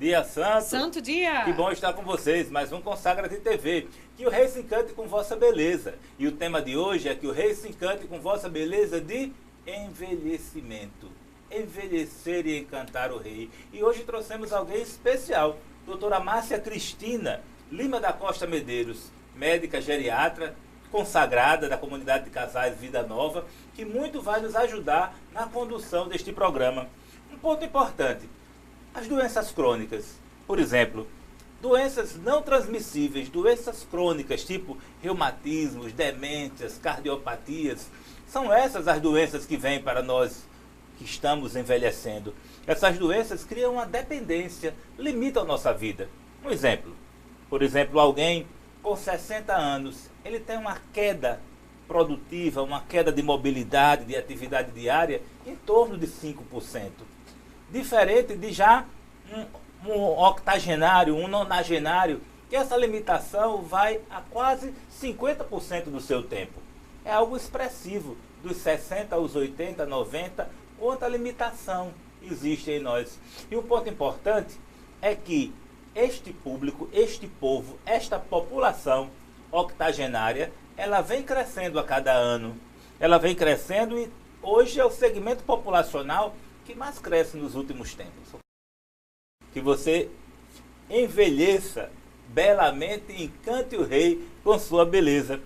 dia santo. Santo dia. Que bom estar com vocês, mais um Consagra-te TV. Que o Rei se encante com vossa beleza. E o tema de hoje é que o Rei se encante com vossa beleza de envelhecimento. Envelhecer e encantar o Rei. E hoje trouxemos alguém especial, doutora Márcia Cristina Lima da Costa Medeiros, médica geriatra, consagrada da comunidade de casais Vida Nova, que muito vai nos ajudar na condução deste programa. Um ponto importante, as doenças crônicas, por exemplo, doenças não transmissíveis, doenças crônicas, tipo reumatismos, demências, cardiopatias, são essas as doenças que vêm para nós que estamos envelhecendo. Essas doenças criam uma dependência, limitam a nossa vida. Um exemplo, por exemplo, alguém com 60 anos, ele tem uma queda produtiva, uma queda de mobilidade, de atividade diária, em torno de 5%. Diferente de já um octogenário, um nonagenário, que essa limitação vai a quase 50% do seu tempo. É algo expressivo, dos 60 aos 80, 90, quanta limitação existe em nós. E um ponto importante é que este público, este povo, esta população octogenária, ela vem crescendo a cada ano. Ela vem crescendo e hoje é o segmento populacional que mais cresce nos últimos tempos. Que você envelheça belamente e encante o Rei com sua beleza.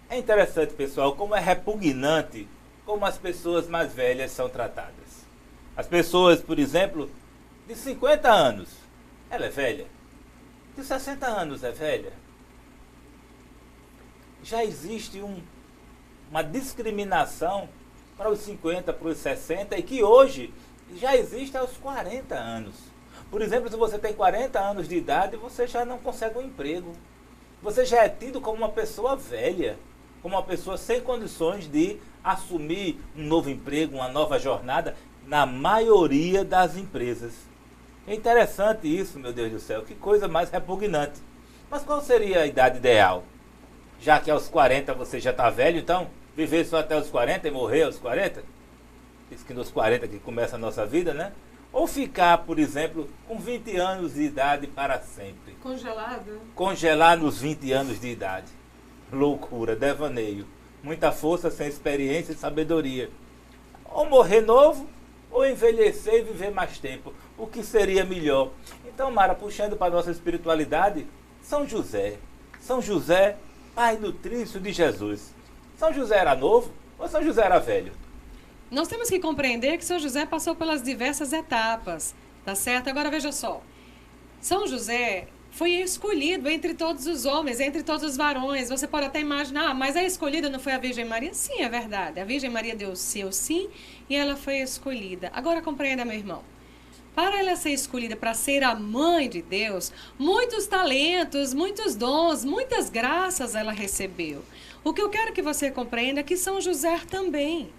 É interessante, pessoal, como é repugnante como as pessoas mais velhas são tratadas. As pessoas, por exemplo, de 50 anos, ela é velha. De 60 anos é velha. Já existe uma discriminação para os 50, para os 60, e que hoje já existe aos 40 anos. Por exemplo, se você tem 40 anos de idade, você já não consegue um emprego. Você já é tido como uma pessoa velha, como uma pessoa sem condições de assumir um novo emprego, uma nova jornada, na maioria das empresas. É interessante isso, meu Deus do céu, que coisa mais repugnante. Mas qual seria a idade ideal? Já que aos 40 você já está velho, então viver só até os 40 e morrer aos 40? Diz que nos 40 que começa a nossa vida, né? Ou ficar, por exemplo, com 20 anos de idade para sempre. Congelado? Congelar nos 20 anos de idade. Loucura, devaneio. Muita força sem experiência e sabedoria. Ou morrer novo, ou envelhecer e viver mais tempo. O que seria melhor? Então, Mara, puxando para a nossa espiritualidade, São José. São José, pai nutrício de Jesus. São José era novo ou São José era velho? Nós temos que compreender que São José passou pelas diversas etapas, tá certo? Agora veja só, São José foi escolhido entre todos os homens, entre todos os varões. Você pode até imaginar, mas a escolhida não foi a Virgem Maria? Sim, é verdade. A Virgem Maria deu o seu sim e ela foi escolhida. Agora compreenda, meu irmão. Para ela ser escolhida para ser a mãe de Deus, muitos talentos, muitos dons, muitas graças ela recebeu. O que eu quero que você compreenda é que São José também.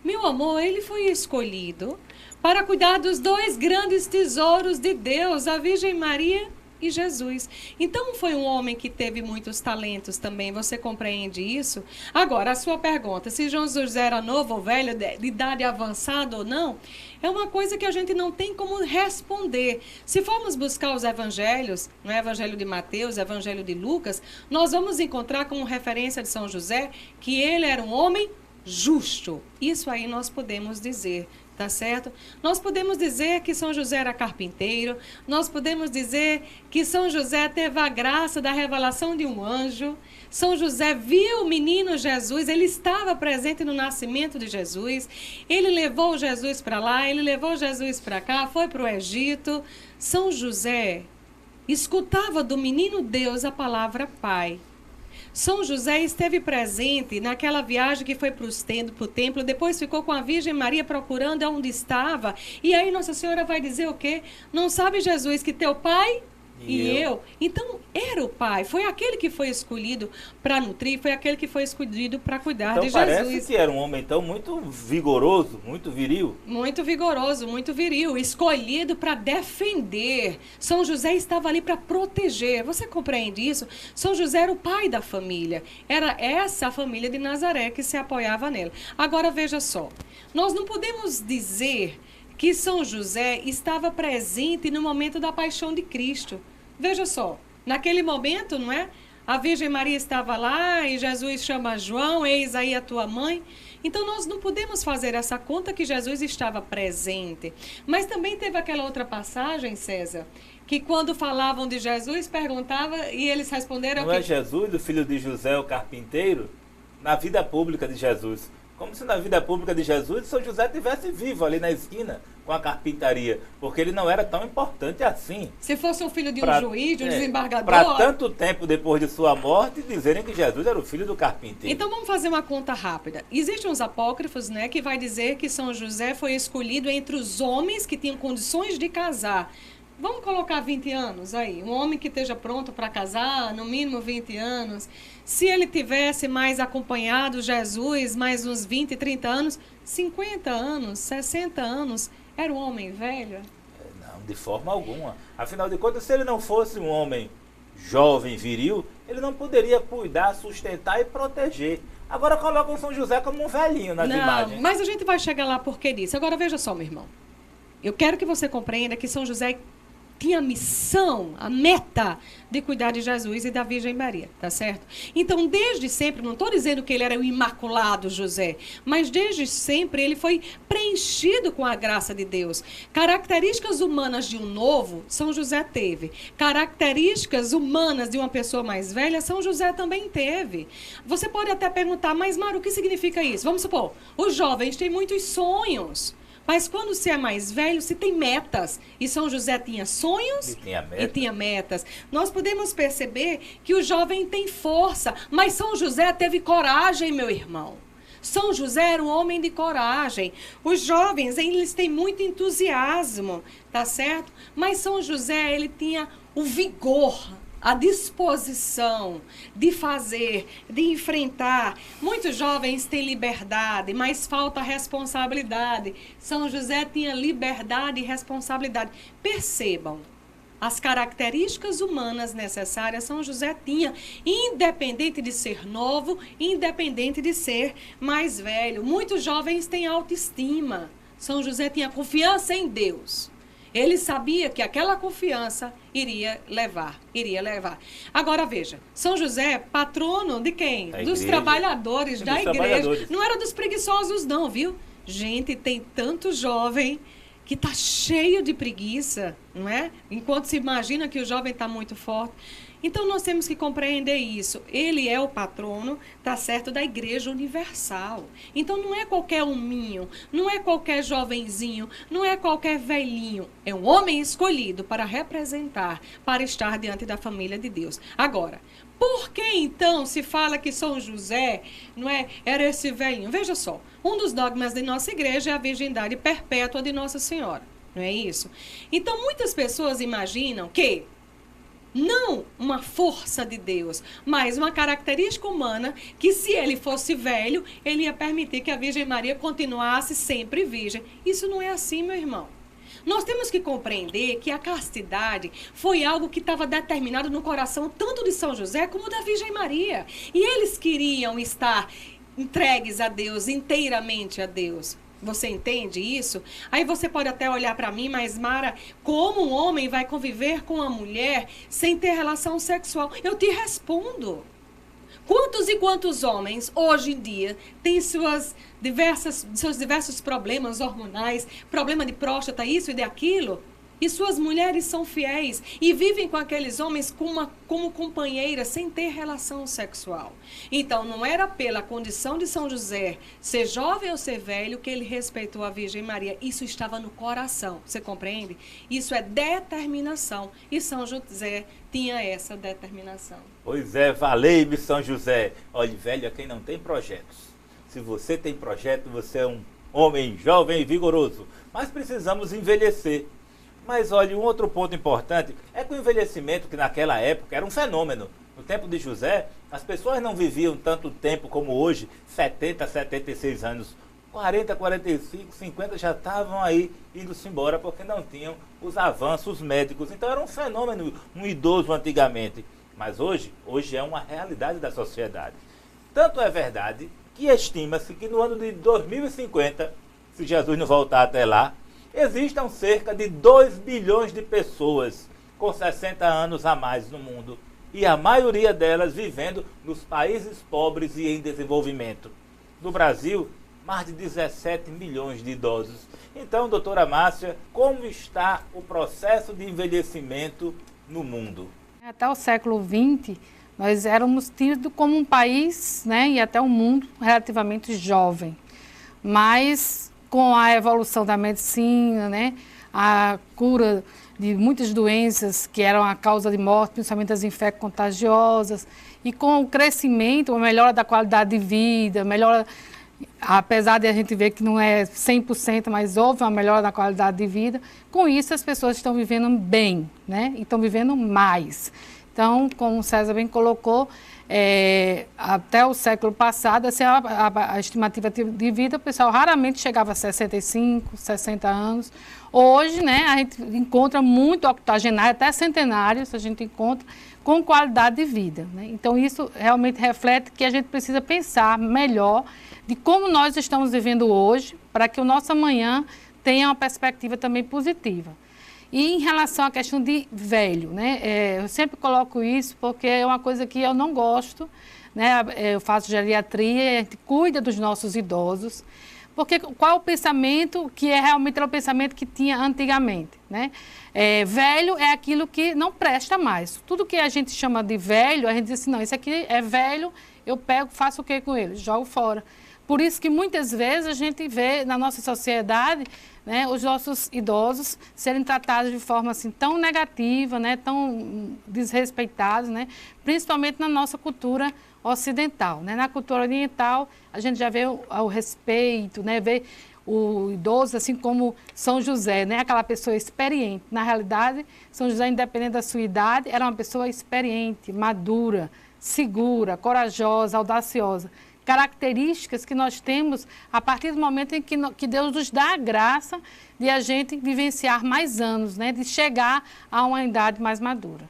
Meu amor, ele foi escolhido para cuidar dos dois grandes tesouros de Deus, a Virgem Maria e Jesus. Então foi um homem que teve muitos talentos também, você compreende isso? Agora, a sua pergunta, se João José era novo ou velho, de idade avançada ou não, é uma coisa que a gente não tem como responder. Se formos buscar os evangelhos, no Evangelho de Mateus, Evangelho de Lucas, nós vamos encontrar como referência de São José que ele era um homem justo. Isso aí nós podemos dizer. Tá certo? Nós podemos dizer que São José era carpinteiro, nós podemos dizer que São José teve a graça da revelação de um anjo, São José viu o menino Jesus, ele estava presente no nascimento de Jesus, ele levou Jesus para lá, ele levou Jesus para cá, foi para o Egito. São José escutava do menino Deus a palavra Pai. São José esteve presente naquela viagem que foi para o templo, depois ficou com a Virgem Maria procurando onde estava. E aí Nossa Senhora vai dizer o quê? Não sabe, Jesus, que teu pai e eu? Então, era o pai, foi aquele que foi escolhido para nutrir, foi aquele que foi escolhido para cuidar de Jesus. Então parece que era um homem, então, muito vigoroso, muito viril. Muito vigoroso, muito viril, escolhido para defender. São José estava ali para proteger. Você compreende isso? São José era o pai da família. Era essa a família de Nazaré que se apoiava nele. Agora, veja só, nós não podemos dizer que São José estava presente no momento da paixão de Cristo. Veja só, naquele momento, não é? A Virgem Maria estava lá e Jesus chama João, eis aí a tua mãe. Então, nós não podemos fazer essa conta que Jesus estava presente. Mas também teve aquela outra passagem, César, que quando falavam de Jesus, perguntava e eles responderam... Não é Jesus, o filho de José, o carpinteiro, na vida pública de Jesus. Como se na vida pública de Jesus, São José estivesse vivo ali na esquina com a carpintaria, porque ele não era tão importante assim. Se fosse um filho de um juiz, de um desembargador... Para tanto tempo depois de sua morte, dizerem que Jesus era o filho do carpinteiro. Então vamos fazer uma conta rápida. Existem uns apócrifos, né, que vai dizer que São José foi escolhido entre os homens que tinham condições de casar. Vamos colocar 20 anos aí. Um homem que esteja pronto para casar, no mínimo 20 anos. Se ele tivesse mais acompanhado Jesus, mais uns 20, 30 anos, 50 anos, 60 anos, era um homem velho? Não, de forma alguma. Afinal de contas, se ele não fosse um homem jovem, viril, ele não poderia cuidar, sustentar e proteger. Agora colocam São José como um velhinho nas imagens. Mas a gente vai chegar lá porque disso. Agora veja só, meu irmão. Eu quero que você compreenda que São José tinha a missão, a meta de cuidar de Jesus e da Virgem Maria, tá certo? Então, desde sempre, não estou dizendo que ele era o imaculado José, mas desde sempre ele foi preenchido com a graça de Deus. Características humanas de um novo, São José teve. Características humanas de uma pessoa mais velha, São José também teve. Você pode até perguntar, mas Mara, o que significa isso? Vamos supor, os jovens têm muitos sonhos. Mas quando se é mais velho, se tem metas. E São José tinha sonhos e tinha metas. Nós podemos perceber que o jovem tem força, mas São José teve coragem, meu irmão. São José era um homem de coragem. Os jovens, eles têm muito entusiasmo, tá certo? Mas São José, ele tinha o vigor, a disposição de fazer, de enfrentar. Muitos jovens têm liberdade, mas falta responsabilidade. São José tinha liberdade e responsabilidade. Percebam, as características humanas necessárias São José tinha, independente de ser novo, independente de ser mais velho. Muitos jovens têm autoestima. São José tinha confiança em Deus. Ele sabia que aquela confiança iria levar. Agora veja, São José, patrono de quem? Dos trabalhadores da igreja. Não era dos preguiçosos não, viu? Gente, tem tanto jovem que está cheio de preguiça, não é? Enquanto se imagina que o jovem está muito forte. Então, nós temos que compreender isso. Ele é o patrono, tá certo, da Igreja Universal. Então, não é qualquer hominho, não é qualquer jovenzinho, não é qualquer velhinho. É um homem escolhido para representar, para estar diante da família de Deus. Agora, por que então se fala que São José, não é, era esse velhinho? Veja só, um dos dogmas de nossa igreja é a virgindade perpétua de Nossa Senhora. Não é isso? Então, muitas pessoas imaginam que não uma força de Deus, mas uma característica humana que, se ele fosse velho, ele ia permitir que a Virgem Maria continuasse sempre virgem. Isso não é assim, meu irmão. Nós temos que compreender que a castidade foi algo que estava determinado no coração tanto de São José como da Virgem Maria. E eles queriam estar entregues a Deus, inteiramente a Deus. Você entende isso? Aí você pode até olhar para mim, mas Mara, como um homem vai conviver com uma mulher sem ter relação sexual? Eu te respondo. Quantos e quantos homens, hoje em dia, têm seus diversos problemas hormonais, problema de próstata, isso e de aquilo, e suas mulheres são fiéis e vivem com aqueles homens como companheiras, sem ter relação sexual. Então, não era pela condição de São José ser jovem ou ser velho que ele respeitou a Virgem Maria. Isso estava no coração, você compreende? Isso é determinação, e São José tinha essa determinação. Pois é, valei-me São José. Olhe, velho, é quem não tem projetos. Se você tem projeto, você é um homem jovem e vigoroso. Mas precisamos envelhecer. Mas olha, um outro ponto importante é que o envelhecimento, que naquela época era um fenômeno. No tempo de José, as pessoas não viviam tanto tempo como hoje, 70, 76 anos. 40, 45, 50 já estavam aí indo-se embora porque não tinham os avanços médicos. Então era um fenômeno, um idoso antigamente. Mas hoje é uma realidade da sociedade. Tanto é verdade que estima-se que no ano de 2050, se Jesus não voltar até lá, existam cerca de 2 bilhões de pessoas com 60 anos a mais no mundo, e a maioria delas vivendo nos países pobres e em desenvolvimento. No Brasil, mais de 17 milhões de idosos. Então, doutora Márcia, como está o processo de envelhecimento no mundo? Até o século XX, nós éramos tidos como um país, né, e até um mundo relativamente jovem. Mas com a evolução da medicina, né, a cura de muitas doenças que eram a causa de morte, principalmente as infecto-contagiosas, e com o crescimento, a melhora da qualidade de vida, melhora, apesar de a gente ver que não é 100%, mas houve uma melhora na qualidade de vida, com isso as pessoas estão vivendo bem, né? E estão vivendo mais. Então, como o César bem colocou, até o século passado, assim, a estimativa de vida, o pessoal raramente chegava a 65, 60 anos. Hoje, né, a gente encontra muito octogenário, até centenários, a gente encontra com qualidade de vida, né? Então, isso realmente reflete que a gente precisa pensar melhor de como nós estamos vivendo hoje, para que o nosso amanhã tenha uma perspectiva também positiva. E em relação à questão de velho, né, eu sempre coloco isso porque é uma coisa que eu não gosto, né, eu faço geriatria, a gente cuida dos nossos idosos, porque qual é o pensamento que realmente era o pensamento que tinha antigamente, né? Velho é aquilo que não presta mais. Tudo que a gente chama de velho, a gente diz assim, não, isso aqui é velho, eu pego, faço o que com ele? Jogo fora. Por isso que muitas vezes a gente vê na nossa sociedade, né, os nossos idosos serem tratados de forma assim tão negativa, né, tão desrespeitados, né, principalmente na nossa cultura ocidental, né? Na cultura oriental a gente já vê o respeito, né, vê o idoso assim como São José, né, aquela pessoa experiente. Na realidade, São José, independente da sua idade, era uma pessoa experiente, madura, segura, corajosa, audaciosa. Características que nós temos a partir do momento em que Deus nos dá a graça de a gente vivenciar mais anos, né? De chegar a uma idade mais madura.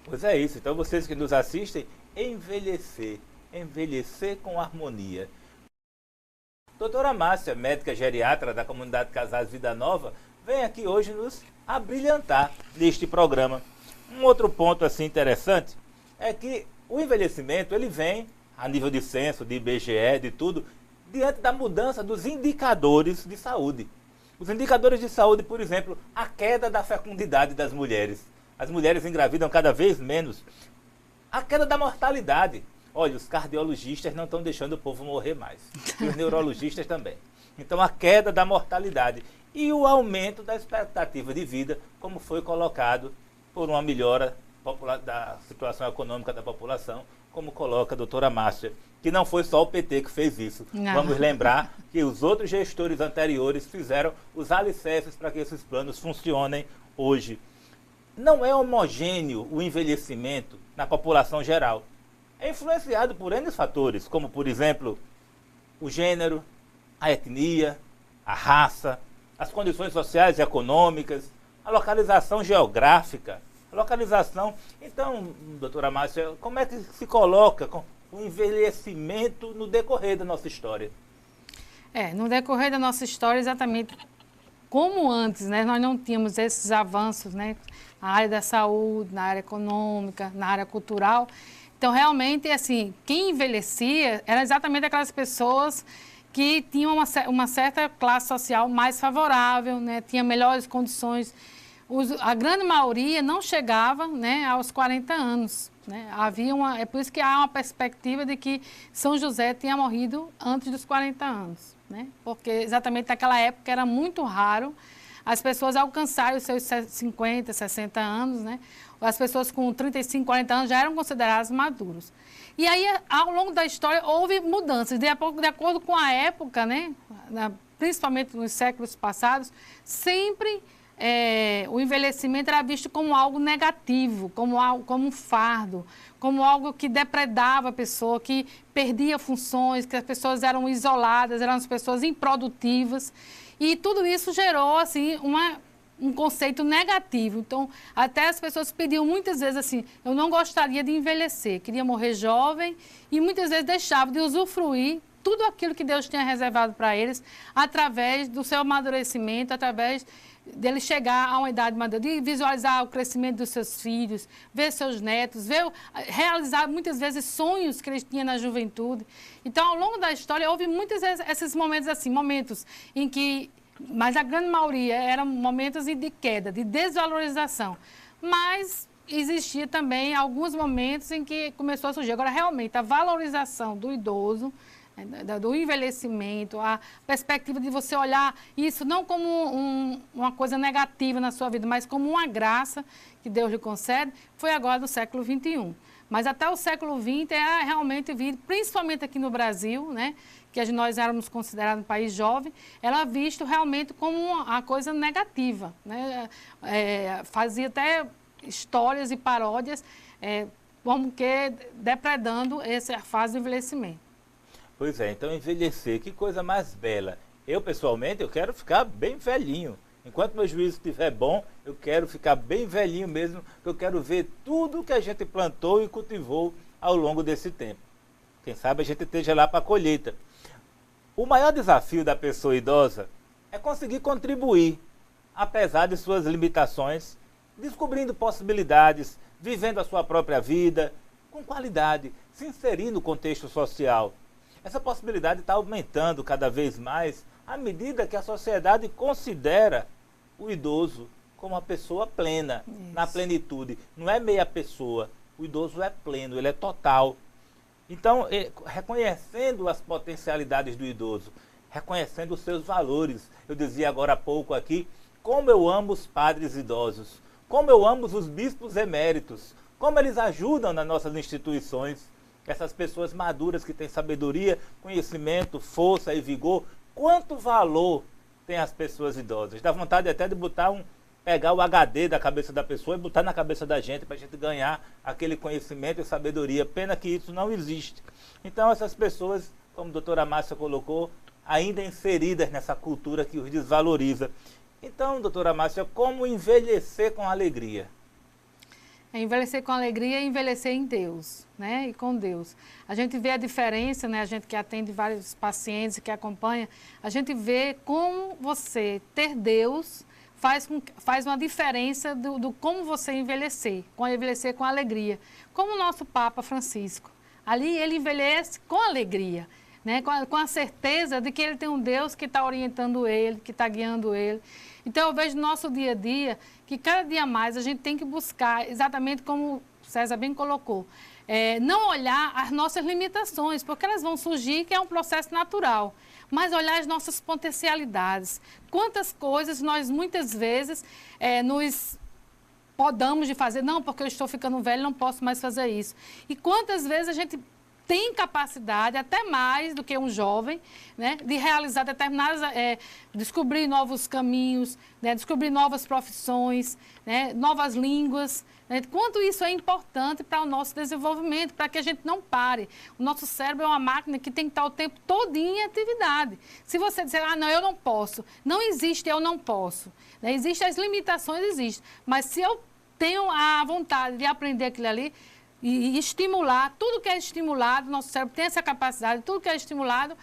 Pois é isso. Então, vocês que nos assistem, envelhecer com harmonia. Doutora Márcia, médica geriatra da comunidade Casais Vida Nova, vem aqui hoje nos abrilhantar neste programa. Um outro ponto assim interessante é que o envelhecimento ele vem a nível de censo, de IBGE, de tudo, diante da mudança dos indicadores de saúde. Os indicadores de saúde, por exemplo, a queda da fecundidade das mulheres. As mulheres engravidam cada vez menos. A queda da mortalidade. Olha, os cardiologistas não estão deixando o povo morrer mais. E os neurologistas também. Então, a queda da mortalidade e o aumento da expectativa de vida, como foi colocado por uma melhora da situação econômica da população, como coloca a doutora Márcia, que não foi só o PT que fez isso. Não. Vamos lembrar que os outros gestores anteriores fizeram os alicerces para que esses planos funcionem hoje. Não é homogêneo o envelhecimento na população geral. É influenciado por N fatores, como, por exemplo, o gênero, a etnia, a raça, as condições sociais e econômicas, a localização geográfica, a localização. Então, doutora Márcia, como é que se coloca o envelhecimento no decorrer da nossa história? No decorrer da nossa história, exatamente como antes, né, nós não tínhamos esses avanços, né, na área da saúde, na área econômica, na área cultural. Então, realmente, assim, quem envelhecia eram exatamente aquelas pessoas que tinham uma certa classe social mais favorável, né, tinha melhores condições. A grande maioria não chegava, né, aos 40 anos. Né? É por isso que há uma perspectiva de que São José tinha morrido antes dos 40 anos. Né? Porque exatamente naquela época era muito raro as pessoas alcançarem os seus 50, 60 anos. Né? As pessoas com 35, 40 anos já eram consideradas maduros. E aí, ao longo da história, houve mudanças. De acordo com a época, né, principalmente nos séculos passados, sempre o envelhecimento era visto como algo negativo, como um fardo, como algo que depredava a pessoa, que perdia funções, que as pessoas eram isoladas, eram as pessoas improdutivas. E tudo isso gerou assim, um conceito negativo. Então, até as pessoas pediam muitas vezes assim, eu não gostaria de envelhecer, queria morrer jovem, e muitas vezes deixavam de usufruir tudo aquilo que Deus tinha reservado para eles, através do seu amadurecimento, através dele chegar a uma idade madura, de visualizar o crescimento dos seus filhos, ver seus netos, realizar muitas vezes sonhos que eles tinham na juventude. Então, ao longo da história, houve muitos esses momentos assim, momentos em que, mas a grande maioria eram momentos de queda, de desvalorização. Mas existia também alguns momentos em que começou a surgir. Agora, realmente, a valorização do idoso, do envelhecimento, a perspectiva de você olhar isso não como uma coisa negativa na sua vida, mas como uma graça que Deus lhe concede, foi agora do século XXI. Mas até o século XX é realmente vir, principalmente aqui no Brasil, né, que nós éramos considerados um país jovem, era visto realmente como uma coisa negativa, né? Fazia até histórias e paródias, como que depredando essa fase do envelhecimento. Pois é, então envelhecer, que coisa mais bela. Eu, pessoalmente, eu quero ficar bem velhinho. Enquanto meu juízo estiver bom, eu quero ficar bem velhinho mesmo, porque eu quero ver tudo que a gente plantou e cultivou ao longo desse tempo. Quem sabe a gente esteja lá para a colheita. O maior desafio da pessoa idosa é conseguir contribuir, apesar de suas limitações, descobrindo possibilidades, vivendo a sua própria vida, com qualidade, se inserir no contexto social. Essa possibilidade está aumentando cada vez mais à medida que a sociedade considera o idoso como uma pessoa plena, na plenitude. Não é meia pessoa, o idoso é pleno, ele é total. Então, reconhecendo as potencialidades do idoso, reconhecendo os seus valores. Eu dizia agora há pouco aqui, como eu amo os padres idosos, como eu amo os bispos eméritos, como eles ajudam nas nossas instituições. Essas pessoas maduras que têm sabedoria, conhecimento, força e vigor, quanto valor tem as pessoas idosas? Dá vontade até de pegar o HD da cabeça da pessoa e botar na cabeça da gente para a gente ganhar aquele conhecimento e sabedoria. Pena que isso não existe. Então essas pessoas, como a doutora Márcia colocou, ainda inseridas nessa cultura que os desvaloriza. Então, doutora Márcia, como envelhecer com alegria? Envelhecer com alegria e envelhecer em Deus, né? E com Deus. A gente vê a diferença, né? A gente que atende vários pacientes e que acompanha, a gente vê como você ter Deus faz uma diferença do como você envelhecer com alegria. Como o nosso Papa Francisco. Ali ele envelhece com alegria, né? Com a certeza de que ele tem um Deus que está orientando ele, que está guiando ele. Então eu vejo no nosso dia a dia que cada dia mais a gente tem que buscar, exatamente como o César bem colocou, não olhar as nossas limitações, porque elas vão surgir, que é um processo natural, mas olhar as nossas potencialidades. Quantas coisas nós muitas vezes nos podamos de fazer, não, porque eu estou ficando velho, não posso mais fazer isso. E quantas vezes a gente tem capacidade, até mais do que um jovem, né, de realizar determinadas, descobrir novos caminhos, né, descobrir novas profissões, né, novas línguas. Né, quanto isso é importante para o nosso desenvolvimento, para que a gente não pare. O nosso cérebro é uma máquina que tem que estar o tempo todo em atividade. Se você disser, não, eu não posso, não existe eu não posso. Né, existem as limitações, existem. Mas se eu tenho a vontade de aprender aquilo ali, e estimular, tudo que é estimulado, nosso cérebro tem essa capacidade, tudo que é estimulado,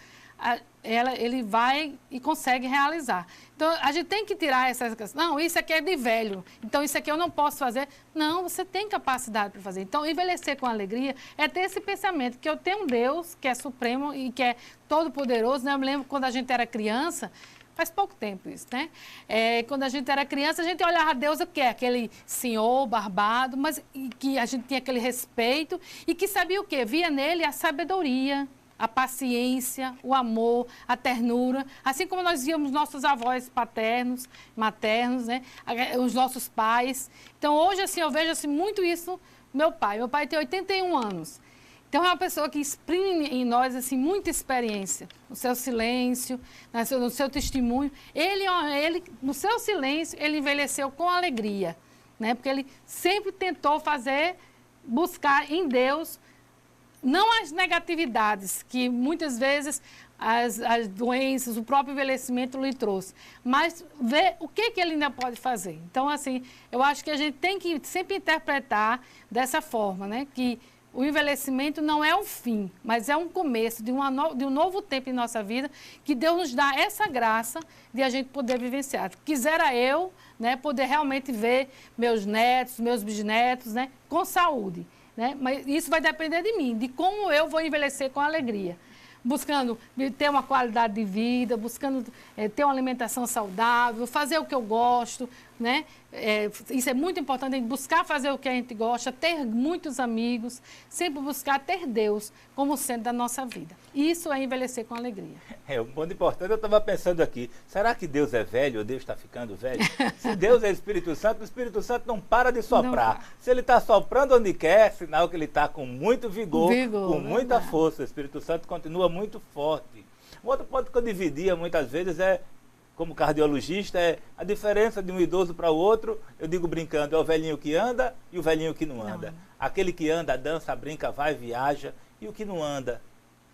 ele vai e consegue realizar. Então, a gente tem que tirar essa questão, não, isso aqui é de velho, então isso aqui eu não posso fazer. Não, você tem capacidade para fazer. Então, envelhecer com alegria é ter esse pensamento, que eu tenho um Deus que é supremo e que é todo-poderoso, né? Eu me lembro quando a gente era criança, faz pouco tempo isso, né? Quando a gente era criança, a gente olhava a Deus, o quê? Aquele senhor barbado, mas que a gente tinha aquele respeito e que sabia o quê? Via nele a sabedoria, a paciência, o amor, a ternura, assim como nós víamos nossos avós paternos, maternos, né? Os nossos pais. Então, hoje, assim, eu vejo assim, muito isso, meu pai. Meu pai tem 81 anos. Então, é uma pessoa que exprime em nós assim, muita experiência, no seu silêncio, no seu testemunho. Ele, no seu silêncio, ele envelheceu com alegria, né? Porque ele sempre tentou buscar em Deus, não as negatividades que muitas vezes as doenças, o próprio envelhecimento lhe trouxe, mas ver o que ele ainda pode fazer. Então, assim, eu acho que a gente tem que sempre interpretar dessa forma, né? Que o envelhecimento não é um fim, mas é um começo de um novo tempo em nossa vida, que Deus nos dá essa graça de a gente poder vivenciar. Quisera eu, né, poder realmente ver meus netos, meus bisnetos, né, com saúde, né? Mas isso vai depender de mim, de como eu vou envelhecer com alegria. Buscando ter uma qualidade de vida, buscando ter uma alimentação saudável, fazer o que eu gosto, né? Isso é muito importante, a gente buscar fazer o que a gente gosta, ter muitos amigos, sempre buscar ter Deus como centro da nossa vida. Isso é envelhecer com alegria. Um ponto importante, eu estava pensando aqui, será que Deus é velho ou Deus está ficando velho? Se Deus é Espírito Santo, o Espírito Santo não para de soprar. Se ele está soprando onde quer, sinal que ele está com muito vigor, com muita força. O Espírito Santo continua muito forte. Um outro ponto que eu dividia muitas vezes como cardiologista, é a diferença de um idoso para o outro, eu digo brincando, é o velhinho que anda e o velhinho que não anda. Aquele que anda, dança, brinca, vai, viaja, e o que não anda,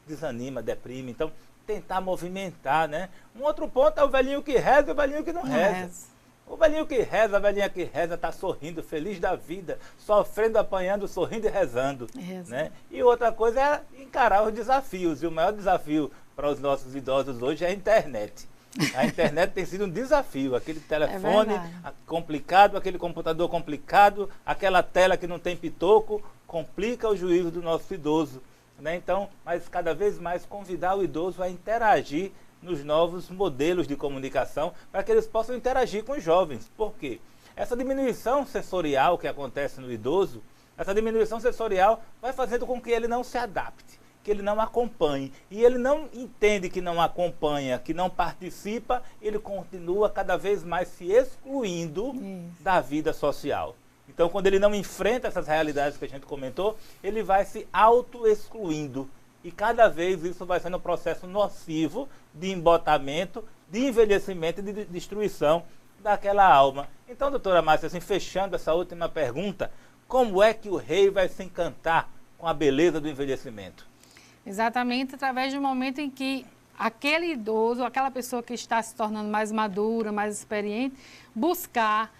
desanima, deprime. Então, tentar movimentar, né? Um outro ponto é o velhinho que reza e o velhinho que não reza. O velhinho que reza, a velhinha que reza, está sorrindo, feliz da vida, sofrendo, apanhando, sorrindo e rezando. Né? E outra coisa é encarar os desafios. E o maior desafio para os nossos idosos hoje é a internet. A internet tem sido um desafio, aquele telefone complicado, aquele computador complicado, aquela tela que não tem pitoco, complica o juízo do nosso idoso. Né? Então, mas cada vez mais convidar o idoso a interagir nos novos modelos de comunicação, para que eles possam interagir com os jovens. Por quê? Essa diminuição sensorial que acontece no idoso, essa diminuição sensorial vai fazendo com que ele não se adapte, que ele não acompanhe. E ele não entende que não acompanha, que não participa, ele continua cada vez mais se excluindo da vida social. Então, quando ele não enfrenta essas realidades que a gente comentou, ele vai se auto-excluindo. E cada vez isso vai sendo um processo nocivo de embotamento, de envelhecimento e de destruição daquela alma. Então, doutora Márcia, assim, fechando essa última pergunta, como é que o rei vai se encantar com a beleza do envelhecimento? Exatamente através de um momento em que aquele idoso, aquela pessoa que está se tornando mais madura, mais experiente, buscar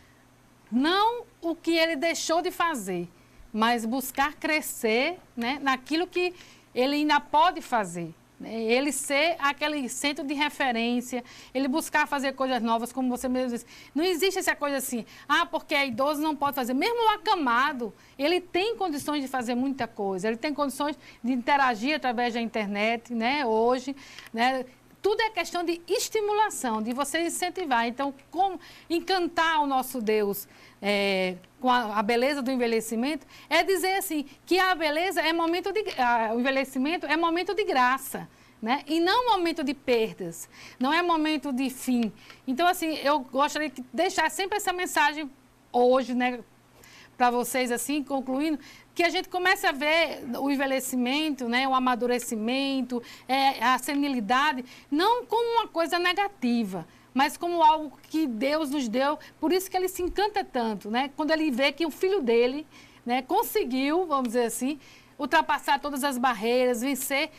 não o que ele deixou de fazer, mas buscar crescer, né, naquilo que ele ainda pode fazer. Ele ser aquele centro de referência, ele buscar fazer coisas novas, como você mesmo disse. Não existe essa coisa assim, porque é idoso não pode fazer. Mesmo o acamado, ele tem condições de fazer muita coisa, ele tem condições de interagir através da internet, né, hoje, né. Tudo é questão de estimulação, de você incentivar. Então, como encantar o nosso Deus com a beleza do envelhecimento, é dizer assim, que a beleza é momento de... o envelhecimento é momento de graça, né? E não momento de perdas, não é momento de fim. Então, assim, eu gostaria de deixar sempre essa mensagem hoje, né, para vocês, assim, concluindo, que a gente comece a ver o envelhecimento, né, o amadurecimento, a senilidade, não como uma coisa negativa, mas como algo que Deus nos deu. Por isso que ele se encanta tanto, né? Quando ele vê que o filho dele, né, conseguiu, vamos dizer assim, ultrapassar todas as barreiras, vencer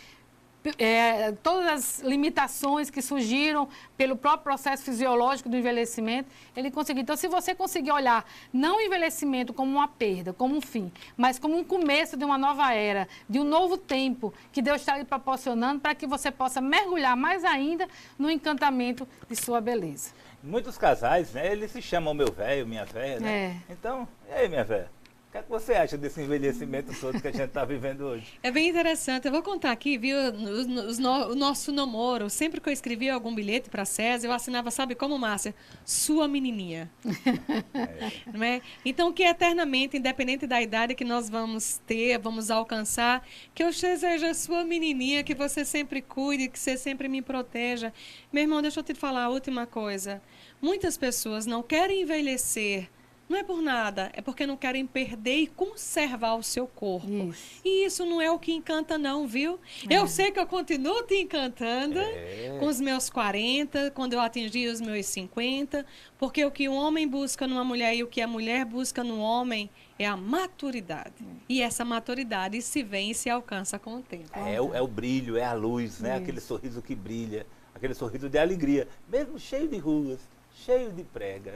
todas as limitações que surgiram pelo próprio processo fisiológico do envelhecimento, ele conseguiu. Então, se você conseguir olhar não o envelhecimento como uma perda, como um fim, mas como um começo de uma nova era, de um novo tempo que Deus está lhe proporcionando para que você possa mergulhar mais ainda no encantamento de sua beleza. Muitos casais, né, eles se chamam meu velho, minha velha, né? Então, e aí, minha velha? O que é que você acha desse envelhecimento todo que a gente está vivendo hoje? É bem interessante. Eu vou contar aqui, viu, o nosso namoro. Sempre que eu escrevia algum bilhete para a César, eu assinava, sabe como, Márcia? Sua menininha. Não é? Então, que eternamente, independente da idade que nós vamos ter, vamos alcançar, que eu seja sua menininha, que você sempre cuide, que você sempre me proteja. Meu irmão, deixa eu te falar a última coisa. Muitas pessoas não querem envelhecer. Não é por nada, é porque não querem perder e conservar o seu corpo. Isso. E isso não é o que encanta não, viu? Eu sei que eu continuo te encantando com os meus 40, quando eu atingi os meus 50, porque o que o homem busca numa mulher e o que a mulher busca no homem é a maturidade. E essa maturidade se vem e se alcança com o tempo. É o brilho, é a luz, né? Aquele sorriso que brilha, aquele sorriso de alegria, mesmo cheio de rugas, cheio de prega.